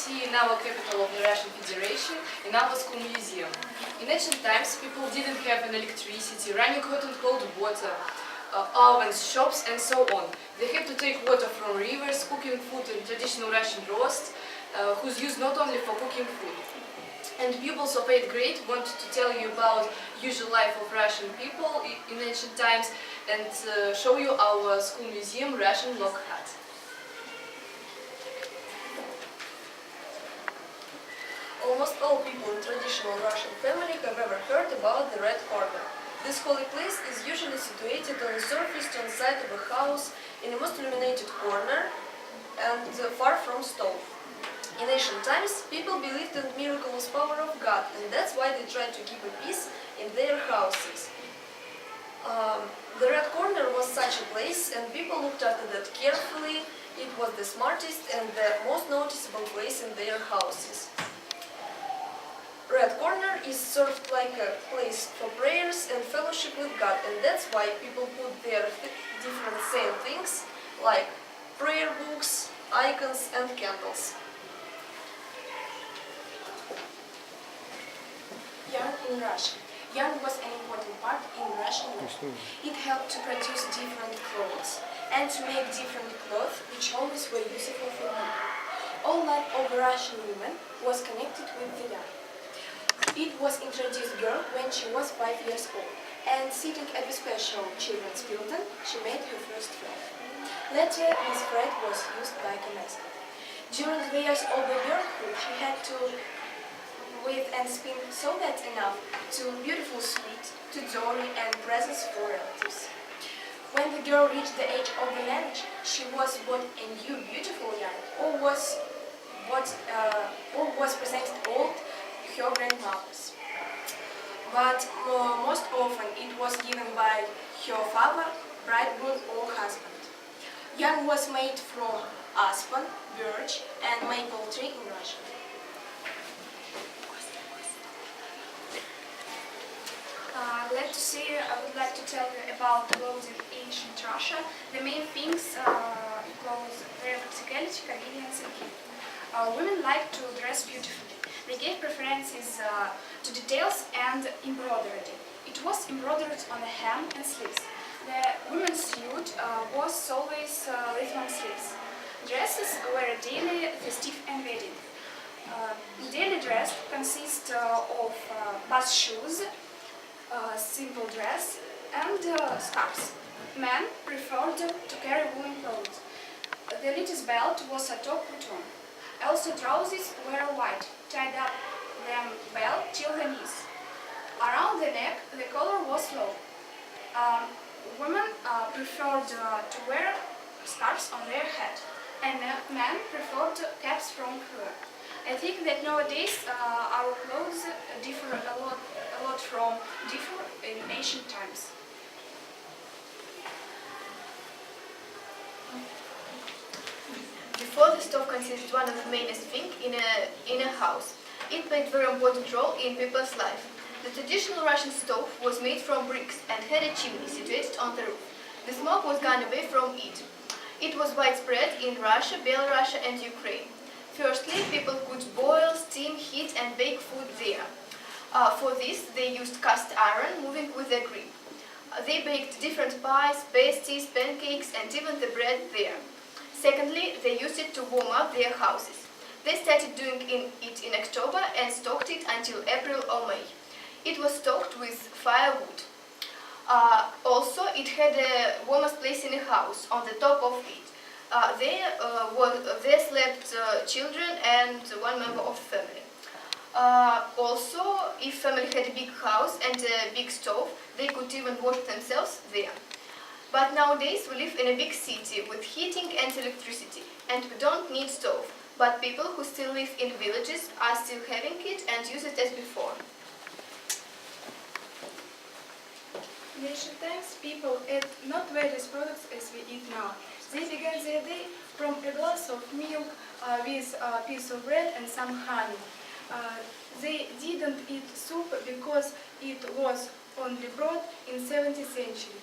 see in our capital of the Russian Federation, in our school museum. In ancient times, people didn't have an electricity, running hot and cold water, ovens, shops, and so on. They had to take water from rivers, cooking food in traditional Russian roast, whose used not only for cooking food. And pupils of 8th grade want to tell you about usual life of Russian people in ancient times and show you our school museum Russian log hut. Almost all people in traditional Russian family have ever heard about the Red Corner. This holy place is usually situated on the southeastern side of a house in a most illuminated corner and far from stove. In ancient times, people believed in the miraculous power of God, and that's why they tried to keep a peace in their houses. The Red Corner was such a place, and people looked after that carefully. It was the smartest and the most noticeable place in their houses. Red Corner is served like a place for prayers and fellowship with God, and that's why people put there different saint things like prayer books, icons, and candles. Yarn in Russia. Yarn was an important part in Russian life. It helped to produce different clothes and to make different clothes which always were useful for people. All life of Russian women was connected with the yarn. It was introduced girl when she was 5 years old, and sitting at the special children's building, she made her first thread. Later, this thread was used like a mascot. During the years of the girlhood, she had to weave and spin so that enough to beautiful sweets, to jewelry and presents for relatives. When the girl reached the age of the marriage, she was bought a new beautiful yarn, or was presented old her grandmothers. But most often it was given by her father, bridegroom or husband. Yarn was made from aspen, birch and maple tree in Russia. I would like to tell you about clothes in ancient Russia. The main things clothes, their practicality, convenience and gift. Women liked to dress beautifully. They gave preferences to details and embroidery. It was embroidered on the hem and sleeves. The women's suit was always rhythm sleeves. Dresses were daily, festive and wedding. Daily dress consists of bath shoes, simple dress and scarves. Men preferred to carry woolen clothes. The latest belt was a top button. Also trousers were white, tied up them belt till the knees. Around the neck the collar was low. Women preferred to wear scarves on their head, and men preferred caps from fur. I think that nowadays our clothes differ a lot from in ancient times. Before, the stove considered one of the mainest things in a house. It played a very important role in people's life. The traditional Russian stove was made from bricks and had a chimney situated on the roof. The smoke was gone away from it. It was widespread in Russia, Belarus and Ukraine. Firstly, people could boil, steam, heat and bake food there. For this, they used cast iron, moving with a grip. They baked different pies, pasties, pancakes and even the bread there. Secondly, they used it to warm up their houses. They started doing it in October and stocked it until April or May. It was stocked with firewood. Also, it had the warmest place in the house, on the top of it. There slept children and one member of the family. Also, if family had a big house and a big stove, they could even wash themselves there. But nowadays we live in a big city with heating and electricity, and we don't need stove. But people who still live in villages are still having it and use it as before. In ancient times, people ate not various products as we eat now. They began their day from a glass of milk with a piece of bread and some honey. They didn't eat soup because it was only brought in 17th century.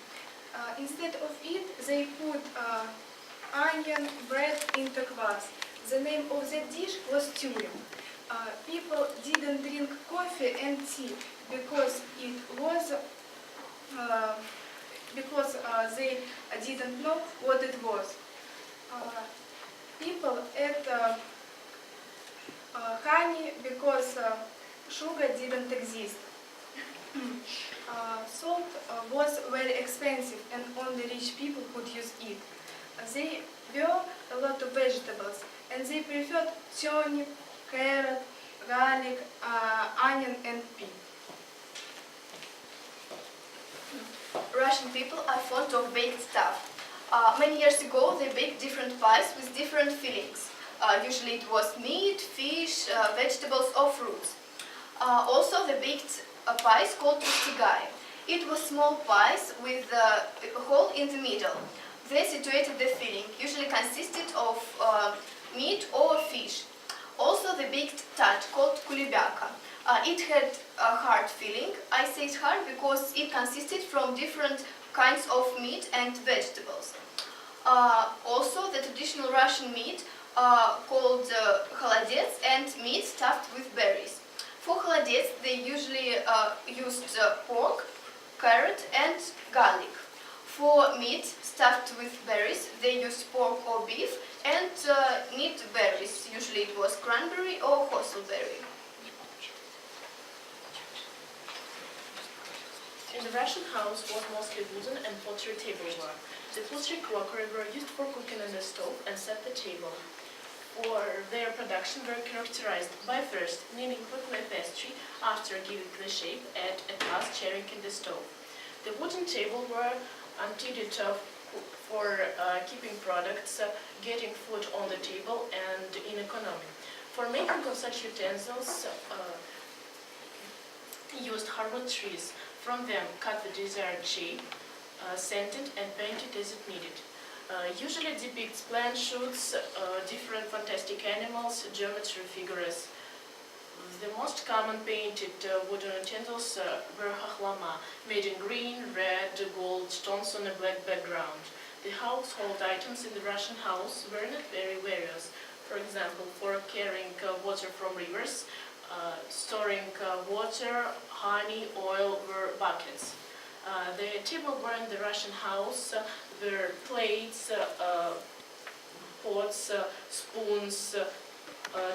Instead of it, they put onion, bread into kvass. The name of the dish was turin. People didn't drink coffee and tea because it was they didn't know what it was. People ate honey because sugar didn't exist. Salt was very expensive and only rich people could use it. They were a lot of vegetables and they preferred turnip, carrot, garlic, onion and pea. Russian people are fond of baked stuff. Many years ago they baked different pies with different fillings. Usually it was meat, fish, vegetables or fruits. Also they baked pies called rustigai. It was small pies with a hole in the middle. They situated the filling, usually consisted of meat or fish. Also they baked tart called kulibyaka. It had a hard filling. I say it's hard because it consisted from different kinds of meat and vegetables. Also the traditional Russian meat called холодец and meat stuffed with berries. For холодец they usually used pork, carrot and garlic. For meat stuffed with berries they used pork or beef and meat berries. Usually it was cranberry or horserberry. In the Russian house was mostly wooden and pottery tableware. The pottery crockery were used for cooking on the stove and set the table. For their production were characterized by first kneading quickly a pastry, after giving the shape, and at last charring in the stove. The wooden table were intended for keeping products, getting food on the table, and in economy. For making of such utensils, used hardwood trees. From them, cut the desired shape, sanded and painted as it needed. Usually depicts plant shoots, different fantastic animals, geometry figures. The most common painted wooden utensils were hakhlama, made in green, red, gold stones on a black background. The household items in the Russian house were not very various. For example, for carrying water from rivers, storing water, honey, oil were buckets. The tableware in the Russian house were plates, pots, spoons,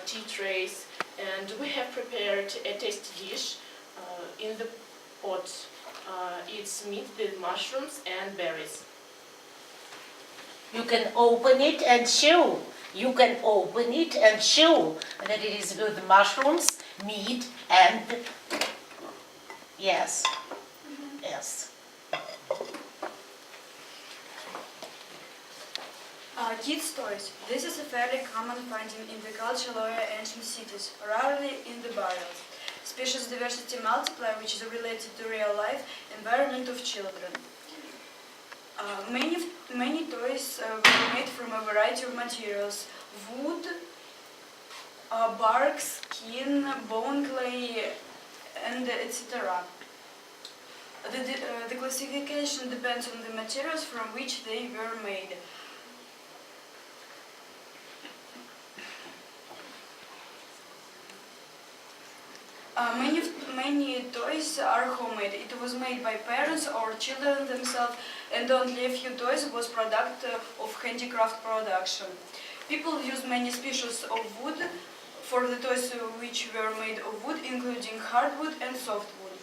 tea trays, and we have prepared a tasty dish in the pot. It's meat with mushrooms and berries. You can open it and chew. You can open it and chew that it is with mushrooms, meat, and yes, yes. Kids' toys. This is a fairly common finding in the cultural ancient cities, rarely in the burials. Species diversity multiply, which is related to real life environment of children. Many toys were made from a variety of materials: wood, bark, skin, bone clay, and etc. The classification depends on the materials from which they were made. Many toys are homemade. It was made by parents or children themselves, and only a few toys was product of handicraft production. People use many species of wood for the toys which were made of wood, including hardwood and softwood.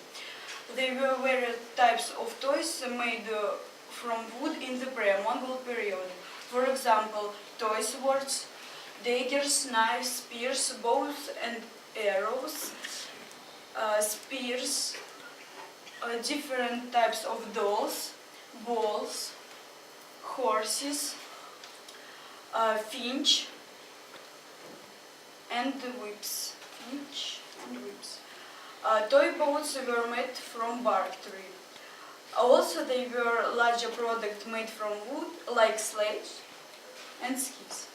There were various types of toys made from wood in the pre-Mongol period. For example, toy swords, daggers, knives, spears, bows and arrows, spears, different types of dolls, balls, horses, finch and whips. Toy boats were made from bark tree. Also, there were larger products made from wood, like sledges and skis.